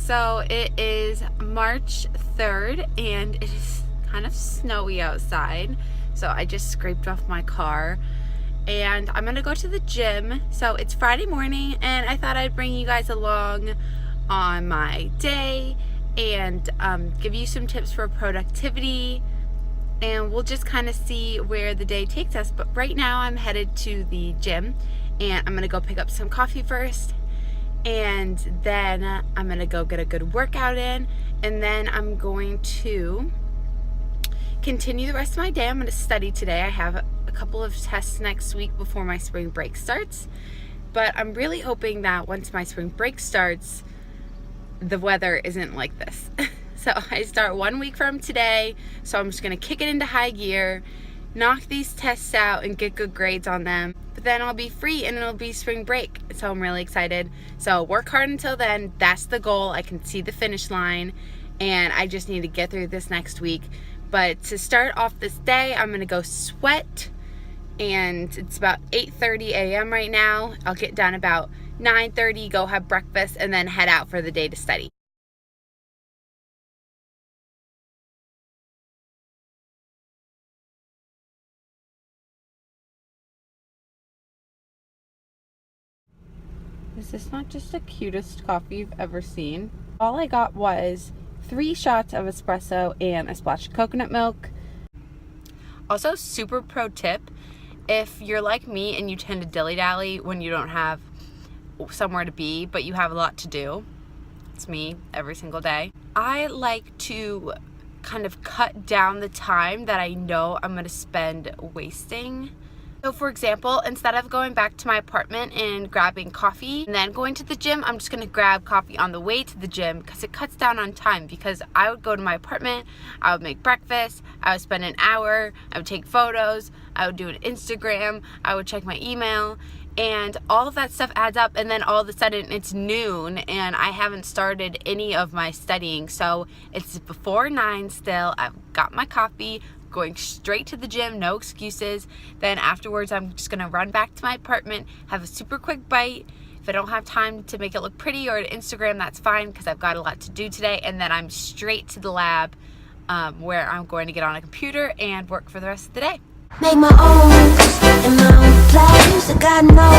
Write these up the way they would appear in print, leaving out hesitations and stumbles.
So it is March 3rd and it is kind of snowy outside. So I just scraped off my car and I'm gonna go to the gym. So it's Friday morning and I thought I'd bring you guys along on my day and give you some tips for productivity, and we'll just kind of see where the day takes us. But right now I'm headed to the gym and I'm gonna go pick up some coffee first, and then I'm gonna go get a good workout in, and then I'm going to continue the rest of my day. I'm gonna study today. I have a couple of tests next week before my spring break starts, but I'm really hoping that once my spring break starts, the weather isn't like this. So I start 1 week from today, so I'm just gonna kick it into high gear, knock these tests out and get good grades on them, but then I'll be free and it'll be spring break. So I'm really excited. So work hard until then. That's the goal. I can see the finish line and I just need to get through this next week. But to start off this day, I'm gonna go sweat, and it's about 8:30 a.m. right now. I'll get done about 9:30, go have breakfast, and then head out for the day to study. This is not just the cutest coffee you've ever seen. All I got was 3 shots of espresso and a splash of coconut milk. Also, super pro tip, if you're like me and you tend to dilly-dally when you don't have somewhere to be, but you have a lot to do, it's me every single day, I like to kind of cut down the time that I know I'm gonna spend wasting. So for example, instead of going back to my apartment and grabbing coffee and then going to the gym, I'm just gonna grab coffee on the way to the gym because it cuts down on time. Because I would go to my apartment, I would make breakfast, I would spend an hour, I would take photos, I would do an Instagram, I would check my email, and all of that stuff adds up, and then all of a sudden it's noon and I haven't started any of my studying. So it's before 9 still, I've got my coffee, going straight to the gym, no excuses. Then afterwards I'm just gonna run back to my apartment, have a super quick bite. If I don't have time to make it look pretty or an Instagram, that's fine because I've got a lot to do today, and then I'm straight to the lab where I'm going to get on a computer and work for the rest of the day. Make my own in my own place. I got no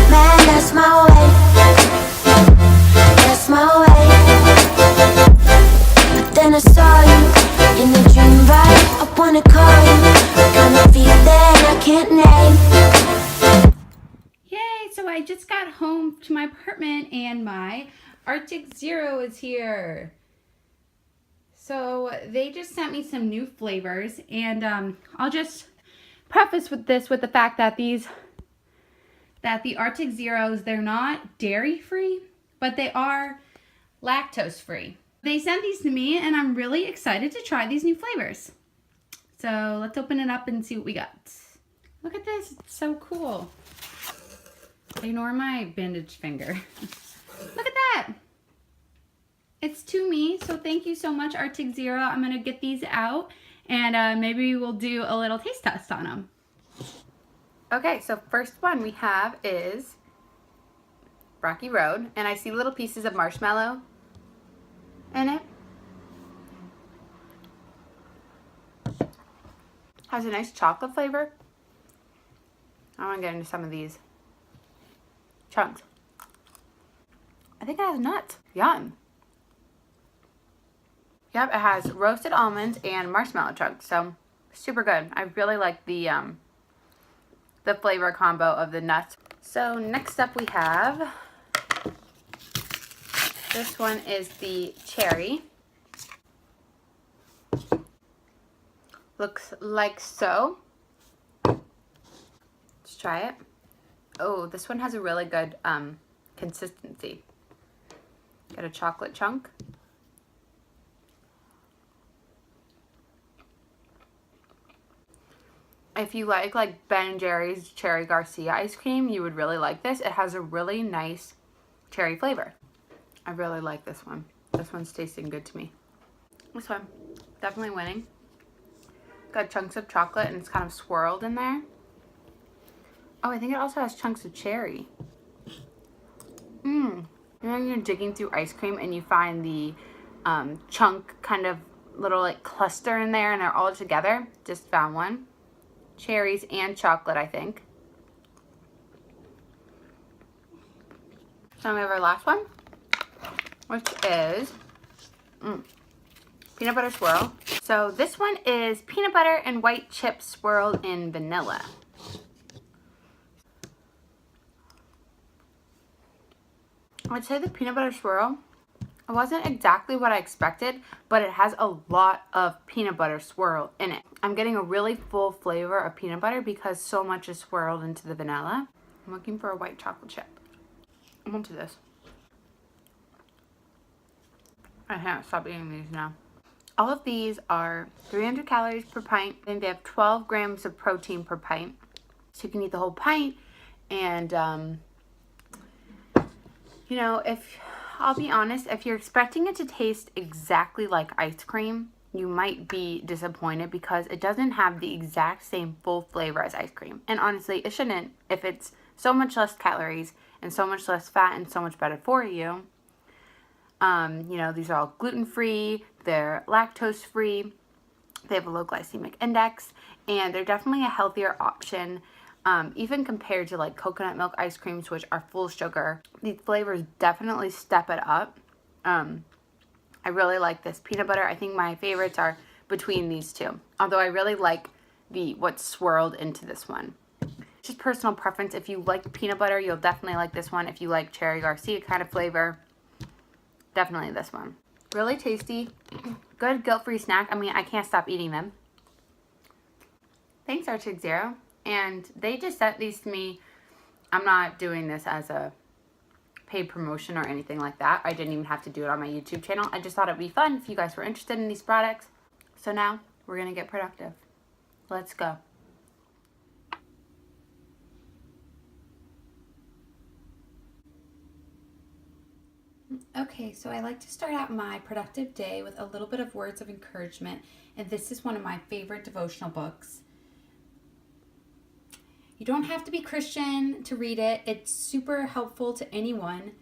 man, that's my way. That's my way. But then I saw you in the dream, right? I wanna call you. Got me feeling I can't name. Yay! So I just got home to my apartment and my Arctic Zero is here. So they just sent me some new flavors, and I'll just preface with the fact that the Arctic Zeros, they're not dairy free, but they are lactose free. They sent these to me and I'm really excited to try these new flavors. So let's open it up and see what we got. Look at this, it's so cool. Ignore my bandaged finger. Look at that. It's to me, so thank you so much, Arctic Zero. I'm gonna get these out and maybe we'll do a little taste test on them. Okay, so first one we have is Rocky Road, and I see little pieces of marshmallow in it. Has a nice chocolate flavor. I want to get into some of these chunks. I think it has nuts. Yum. Yep, it has roasted almonds and marshmallow chunks, so super good. I really like the flavor combo of the nuts. So next up we have, this one is the cherry. Looks like so. Let's try it. Oh, this one has a really good consistency. Got a chocolate chunk. If you like Ben & Jerry's Cherry Garcia ice cream, you would really like this. It has a really nice cherry flavor. I really like this one. This one's tasting good to me. This one, definitely winning. Got chunks of chocolate and it's kind of swirled in there. Oh, I think it also has chunks of cherry. You know, you're digging through ice cream and you find the chunk kind of little like cluster in there and they're all together. Just found one. Cherries and chocolate, I think. So we have our last one, which is peanut butter swirl. So this one is peanut butter and white chips swirled in vanilla. I'd say the peanut butter swirl, it wasn't exactly what I expected, but it has a lot of peanut butter swirl in it. I'm getting a really full flavor of peanut butter because so much is swirled into the vanilla. I'm looking for a white chocolate chip. I'm into this. I can't stop eating these now. All of these are 300 calories per pint, and they have 12 grams of protein per pint. So you can eat the whole pint, and you know, I'll be honest, if you're expecting it to taste exactly like ice cream, you might be disappointed because it doesn't have the exact same full flavor as ice cream. And honestly, it shouldn't if it's so much less calories and so much less fat and so much better for you. You know, these are all gluten-free, they're lactose-free, they have a low glycemic index, and they're definitely a healthier option, even compared to like coconut milk ice creams, which are full sugar. These flavors definitely step it up. I really like this peanut butter. I think my favorites are between these two, although I really like what's swirled into this one. Just personal preference. If you like peanut butter, you'll definitely like this one. If you like Cherry Garcia kind of flavor, definitely this one. Really tasty, good guilt-free snack. I mean, I can't stop eating them. Thanks, Arctic Zero. And they just sent these to me. I'm not doing this as a paid promotion or anything like that. I didn't even have to do it on my YouTube channel. I just thought it'd be fun if you guys were interested in these products. So now we're gonna get productive. Let's go. Okay, so I like to start out my productive day with a little bit of words of encouragement, and this is one of my favorite devotional books. You don't have to be Christian to read it. It's super helpful to anyone,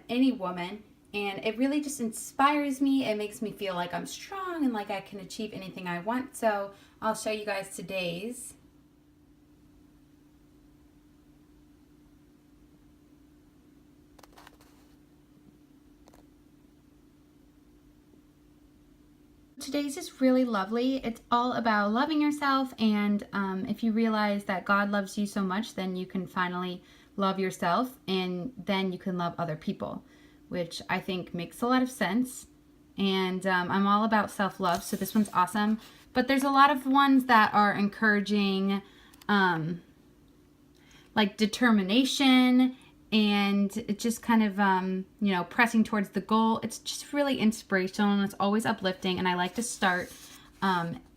any woman, and it really just inspires me. It makes me feel like I'm strong and like I can achieve anything I want. So I'll show you guys today's. Today's is really lovely. It's all about loving yourself, and if you realize that God loves you so much, then you can finally love yourself, and then you can love other people, which I think makes a lot of sense. And I'm all about self-love, so this one's awesome. But there's a lot of ones that are encouraging, like determination, and it's just kind of, you know, pressing towards the goal. It's just really inspirational, and it's always uplifting, and I like to start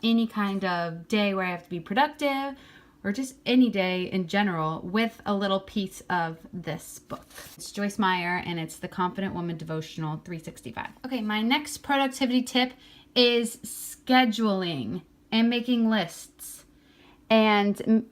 any kind of day where I have to be productive, or just any day in general, with a little piece of this book. It's Joyce Meyer, and it's the Confident Woman Devotional 365. Okay, my next productivity tip is scheduling and making lists. And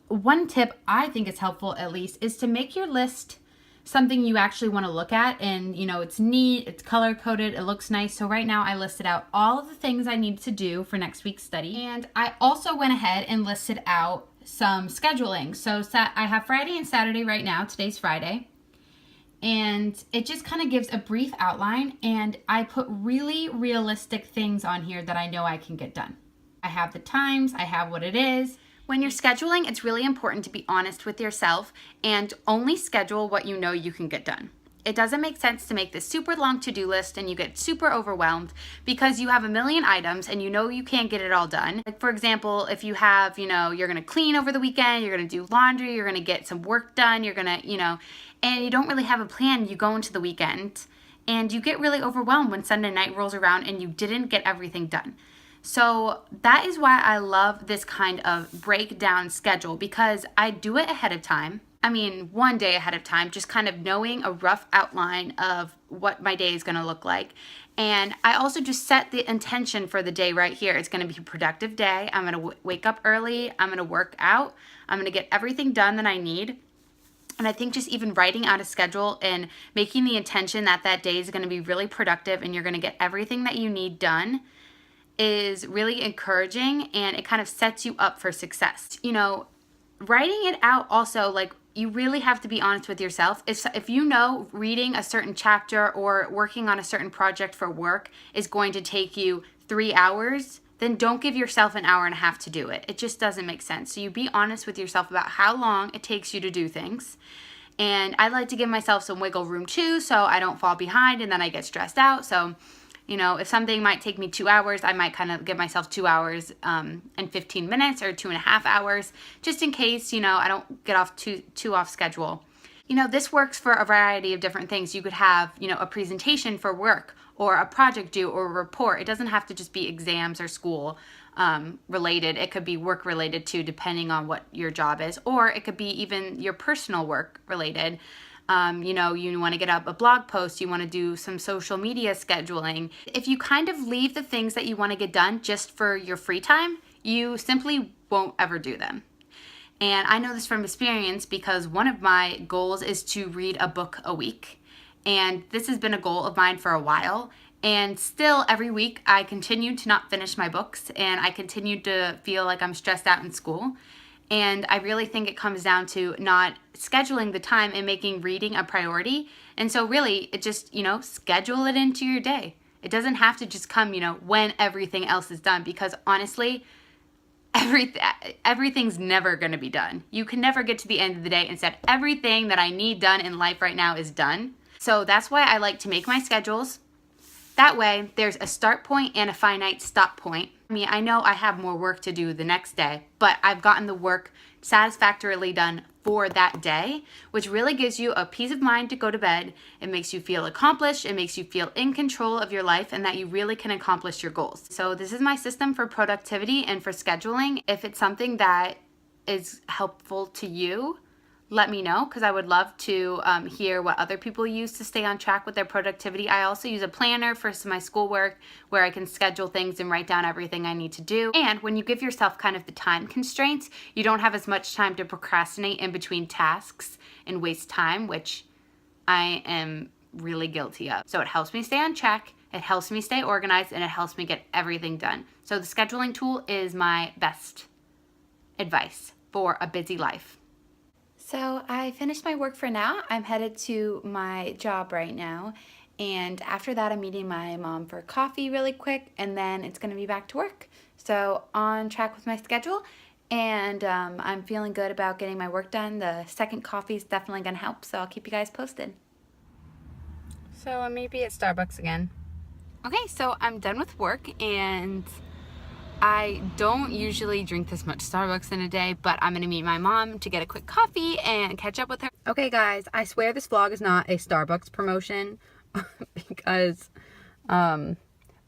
one tip I think is helpful, at least, is to make your list something you actually want to look at, and you know, it's neat, it's color coded, it looks nice. So right now I listed out all of the things I need to do for next week's study, and I also went ahead and listed out some scheduling. So I have Friday and Saturday right now. Today's Friday, and it just kind of gives a brief outline, and I put really realistic things on here that I know I can get done. I have the times, I have what it is. When you're scheduling, it's really important to be honest with yourself and only schedule what you know you can get done. It doesn't make sense to make this super long to-do list and you get super overwhelmed because you have a million items and you know you can't get it all done. Like, for example, if you have, you know, you're gonna clean over the weekend, you're gonna do laundry, you're gonna get some work done, you're gonna, you know, and you don't really have a plan, you go into the weekend and you get really overwhelmed when Sunday night rolls around and you didn't get everything done. So that is why I love this kind of breakdown schedule, because I do it ahead of time. I mean, one day ahead of time, just kind of knowing a rough outline of what my day is going to look like. And I also just set the intention for the day right here. It's going to be a productive day. I'm going to wake up early. I'm going to work out. I'm going to get everything done that I need. And I think just even writing out a schedule and making the intention that that day is going to be really productive and you're going to get everything that you need done is really encouraging, and it kind of sets you up for success. You know, writing it out also, like, you really have to be honest with yourself. If you know reading a certain chapter or working on a certain project for work is going to take you 3 hours, then don't give yourself an hour and a half to do it. It just doesn't make sense. So you be honest with yourself about how long it takes you to do things. And I like to give myself some wiggle room too, so I don't fall behind and then I get stressed out. So, you know, if something might take me 2 hours, I might kind of give myself 2 hours and 15 minutes or 2.5 hours, just in case, you know, I don't get off too off schedule. You know, this works for a variety of different things. You could have, you know, a presentation for work or a project due or a report. It doesn't have to just be exams or school related. It could be work related too, depending on what your job is, or it could be even your personal work related. You know, you want to get up a blog post, you want to do some social media scheduling. If you kind of leave the things that you want to get done just for your free time, you simply won't ever do them. And I know this from experience because one of my goals is to read a book a week. And this has been a goal of mine for a while. And still every week I continue to not finish my books and I continue to feel like I'm stressed out in school. And I really think it comes down to not scheduling the time and making reading a priority. And so really it just, you know, schedule it into your day. It doesn't have to just come, you know, when everything else is done, because honestly, everything's never going to be done. You can never get to the end of the day and say everything that I need done in life right now is done. So that's why I like to make my schedules. That way there's a start point and a finite stop point. I mean, I know I have more work to do the next day, but I've gotten the work satisfactorily done for that day, which really gives you a peace of mind to go to bed. It makes you feel accomplished. It makes you feel in control of your life and that you really can accomplish your goals. So this is my system for productivity and for scheduling. If it's something that is helpful to you, let me know, because I would love to hear what other people use to stay on track with their productivity. I also use a planner for my schoolwork where I can schedule things and write down everything I need to do. And when you give yourself kind of the time constraints, you don't have as much time to procrastinate in between tasks and waste time, which I am really guilty of. So it helps me stay on track, it helps me stay organized, and it helps me get everything done. So the scheduling tool is my best advice for a busy life. So I finished my work for now. I'm headed to my job right now. And after that, I'm meeting my mom for coffee really quick. And then it's going to be back to work. So on track with my schedule. And I'm feeling good about getting my work done. The second coffee is definitely going to help. So I'll keep you guys posted. So I may be at Starbucks again. Okay, so I'm done with work. And I don't usually drink this much Starbucks in a day, but I'm going to meet my mom to get a quick coffee and catch up with her. Okay, guys, I swear this vlog is not a Starbucks promotion because, but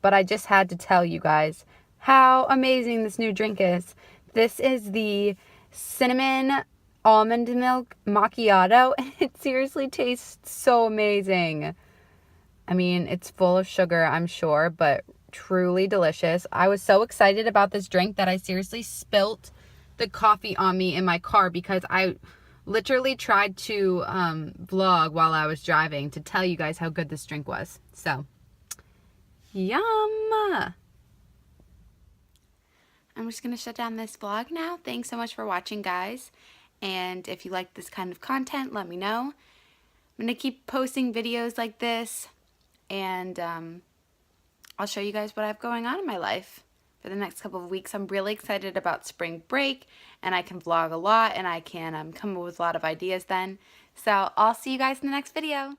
I just had to tell you guys how amazing this new drink is. This is the cinnamon almond milk macchiato, and it seriously tastes so amazing. I mean, it's full of sugar, I'm sure, but truly delicious. I was so excited about this drink that I seriously spilt the coffee on me in my car because I literally tried to vlog while I was driving to tell you guys how good this drink was. So, yum! I'm just going to shut down this vlog now. Thanks so much for watching, guys. And if you like this kind of content, let me know. I'm going to keep posting videos like this, and I'll show you guys what I have going on in my life for the next couple of weeks. I'm really excited about spring break, and I can vlog a lot, and I can come up with a lot of ideas then. So I'll see you guys in the next video.